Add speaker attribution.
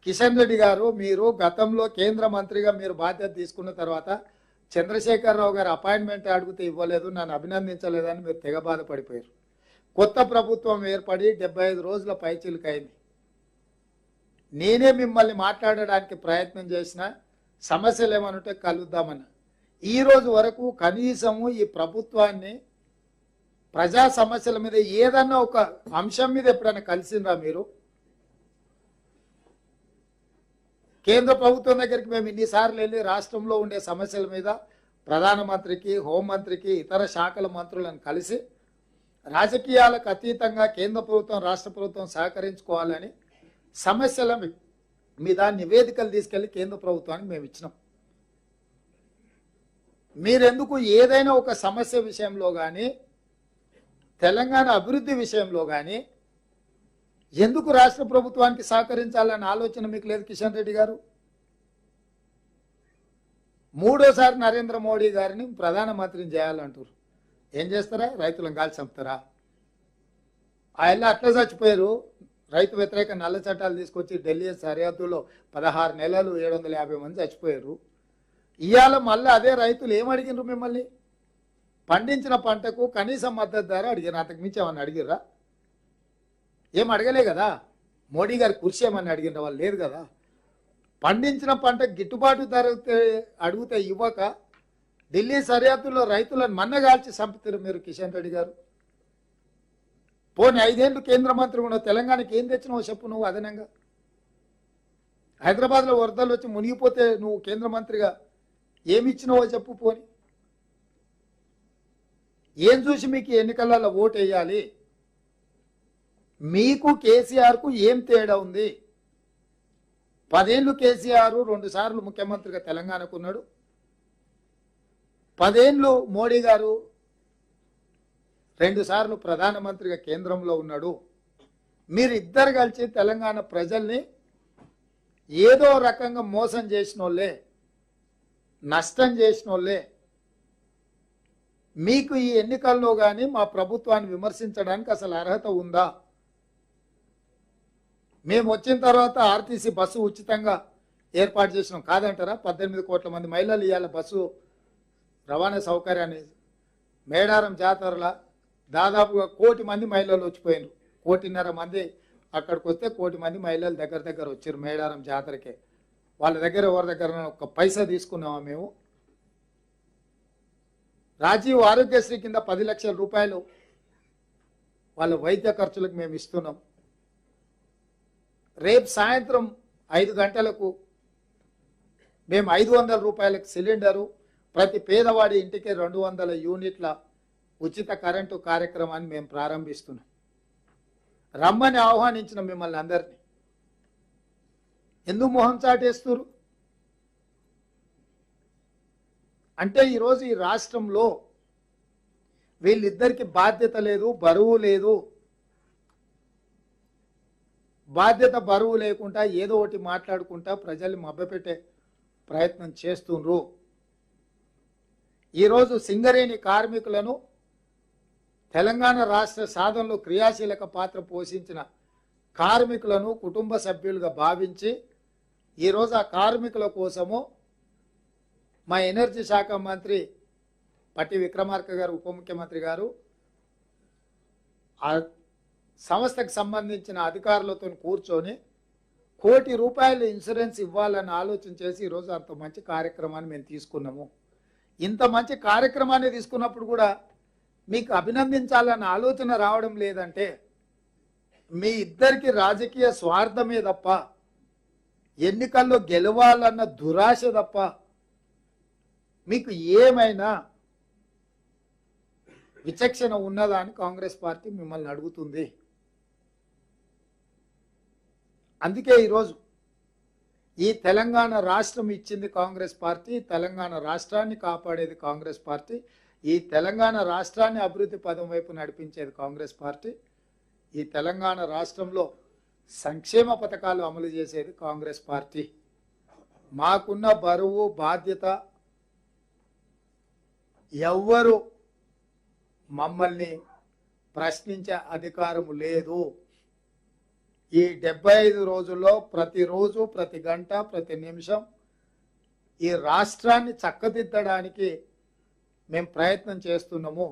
Speaker 1: కిషన్ రెడ్డి గారు, మీరు గతంలో కేంద్ర మంత్రిగా మీరు బాధ్యత తీసుకున్న తర్వాత చంద్రశేఖరరావు గారు అపాయింట్మెంట్ అడిగితే ఇవ్వలేదు, నన్ను అభినందించలేదని మీరు తెగ బాధపడిపోయారు. కొత్త ప్రభుత్వం ఏర్పడి 75 రోజుల పైచిలుకైంది. నేనే మిమ్మల్ని మాట్లాడడానికి ప్రయత్నం చేసిన, సమస్యలు ఏమనుంటే కలుద్దామని. ఈ రోజు వరకు కనీసము ఈ ప్రభుత్వాన్ని ప్రజా సమస్యల మీద ఏదన్నా ఒక అంశం మీద ఎప్పుడైనా కలిసిండ్రా మీరు? కేంద్ర ప్రభుత్వం దగ్గరికి మేము ఇన్నిసార్లు వెళ్ళి రాష్ట్రంలో ఉండే సమస్యల మీద ప్రధానమంత్రికి, హోంమంత్రికి, ఇతర శాఖల మంత్రులను కలిసి రాజకీయాలకు అతీతంగా కేంద్ర ప్రభుత్వం, రాష్ట్ర ప్రభుత్వం సహకరించుకోవాలని సమస్యల మీద నివేదికలు తీసుకెళ్లి కేంద్ర ప్రభుత్వానికి మేము ఇచ్చినాం. మీరెందుకు ఏదైనా ఒక సమస్య విషయంలో కానీ, తెలంగాణ అభివృద్ధి విషయంలో కానీ ఎందుకు రాష్ట్ర ప్రభుత్వానికి సహకరించాలన్న ఆలోచన మీకు లేదు కిషన్ రెడ్డి గారు? మూడోసారి నరేంద్ర మోడీ గారిని ప్రధానమంత్రిని చేయాలంటారు. ఏం చేస్తారా? రైతులను కాల్చి చంపుతారా? ఆయన అట్లా చచ్చిపోయారు. రైతు వ్యతిరేక నల్ల చట్టాలు తీసుకొచ్చి ఢిల్లీ సరిహద్దులో 16 నెలలు 750 మంది చచ్చిపోయారు. ఇవాళ మళ్ళీ అదే రైతులు ఏమడిగినారు మిమ్మల్ని? పండించిన పంటకు కనీస మద్దతు ధర అడిగారు. అంతకు మించి ఏమన్నా అడిగిర్రా? ఏం అడగలే కదా. మోడీ గారి కుర్చీ ఏమన్నా అడిగిన వాళ్ళు లేదు కదా. పండించిన పంట గిట్టుబాటు ధర అడిగితే ఇవ్వక ఢిల్లీ సరిహద్దుల్లో రైతులను మన్నగాల్చి చంపుతారు మీరు కిషన్ రెడ్డి గారు. పోనీ 5 ఏళ్ళు కేంద్ర మంత్రి ఉన్నావు, తెలంగాణకి ఏం తెచ్చినావు చెప్పు నువ్వు అదనంగా? హైదరాబాద్లో వరదలు వచ్చి మునిగిపోతే నువ్వు కేంద్ర మంత్రిగా ఏమి ఇచ్చినావో చెప్పు. పోని ఏం చూసి మీకు ఎన్నికలలో ఓటు వేయాలి? మీకు కేసీఆర్కు ఏం తేడా ఉంది? 10 ఏళ్ళు కేసీఆర్ 2 సార్లు ముఖ్యమంత్రిగా తెలంగాణకు ఉన్నాడు. 10 ఏళ్ళు మోడీ గారు 2 సార్లు ప్రధానమంత్రిగా కేంద్రంలో ఉన్నాడు. మీరిద్దరు కలిసి తెలంగాణ ప్రజల్ని ఏదో రకంగా మోసం చేసిన వాళ్ళే, నష్టం చేసిన వాళ్ళే. మీకు ఈ ఎన్నికల్లో కానీ మా ప్రభుత్వాన్ని విమర్శించడానికి అసలు అర్హత ఉందా? మేము వచ్చిన తర్వాత ఆర్టీసీ బస్సు ఉచితంగా ఏర్పాటు చేసినాం కాదంటారా? 18 కోట్ల మంది మహిళలు ఇవాళ బస్సు రవాణా సౌకర్యాన్ని మేడారం జాతరల దాదాపుగా 1 కోటి మంది మహిళలు వచ్చిపోయినారు. 1.5 కోటి మంది అక్కడికి వస్తే 1 కోటి మంది మహిళలు దగ్గర వచ్చారు మేడారం జాతరకే. వాళ్ళ దగ్గర ఎవరి దగ్గర ఒక పైసా తీసుకున్నామా మేము? రాజీవ్ ఆరోగ్యశ్రీ కింద 10 లక్షల రూపాయలు వాళ్ళ వైద్య ఖర్చులకు మేము ఇస్తున్నాం. రేపు సాయంత్రం 5 గంటలకు మేము 500 రూపాయలకు సిలిండరు, ప్రతి పేదవాడి ఇంటికి 200 యూనిట్ల ఉచిత కరెంటు కార్యక్రమాన్ని మేము ప్రారంభిస్తున్నాం. రమ్మని ఆహ్వానించిన మిమ్మల్ని అందరినీ ఎందుకు మొహం చాటేస్తున్నారు? అంటే ఈరోజు ఈ రాష్ట్రంలో వీళ్ళిద్దరికి బాధ్యత లేదు, బరువు లేదు. బాధ్యత బరువు లేకుండా ఏదో ఒకటి మాట్లాడుకుంటా ప్రజల్ని మభ్యపెట్టే ప్రయత్నం చేస్తుండ్రు. ఈరోజు సింగరేణి కార్మికులను తెలంగాణ రాష్ట్ర సాధనలో క్రియాశీలక పాత్ర పోషించిన కార్మికులను కుటుంబ సభ్యులుగా భావించి ఈరోజు ఆ కార్మికుల కోసము మా ఎనర్జీ శాఖ మంత్రి పట్టి విక్రమార్క గారు, ఉప ముఖ్యమంత్రి గారు ఆ సంస్థకు సంబంధించిన అధికారులతో కూర్చొని 1 కోటి రూపాయలు ఇన్సూరెన్స్ ఇవ్వాలని ఆలోచన చేసి ఈరోజు అంత మంచి కార్యక్రమాన్ని మేము తీసుకున్నాము. ఇంత మంచి కార్యక్రమాన్ని తీసుకున్నప్పుడు కూడా మీకు అభినందించాలన్న ఆలోచన రావడం లేదంటే మీ ఇద్దరికి రాజకీయ స్వార్థమే తప్ప, ఎన్నికల్లో గెలవాలన్న దురాశ తప్ప మీకు ఏమైనా విచక్షణ ఉన్నదా అని కాంగ్రెస్ పార్టీ మిమ్మల్ని అడుగుతుంది. అందుకే ఈరోజు ఈ తెలంగాణ రాష్ట్రం ఇచ్చింది కాంగ్రెస్ పార్టీ, తెలంగాణ రాష్ట్రాన్ని కాపాడేది కాంగ్రెస్ పార్టీ, ఈ తెలంగాణ రాష్ట్రాన్ని అభివృద్ధి పదం వైపు నడిపించేది కాంగ్రెస్ పార్టీ, ఈ తెలంగాణ రాష్ట్రంలో సంక్షేమ పథకాలు అమలు చేసేది కాంగ్రెస్ పార్టీ. మాకున్న బరువు బాధ్యత ఎవ్వరు మమ్మల్ని ప్రశ్నించే అధికారం లేదు. ఈ 75 రోజుల్లో ప్రతిరోజు, ప్రతి గంట, ప్రతి నిమిషం ఈ రాష్ట్రాన్ని చక్కదిద్దడానికి మేము ప్రయత్నం చేస్తున్నాము.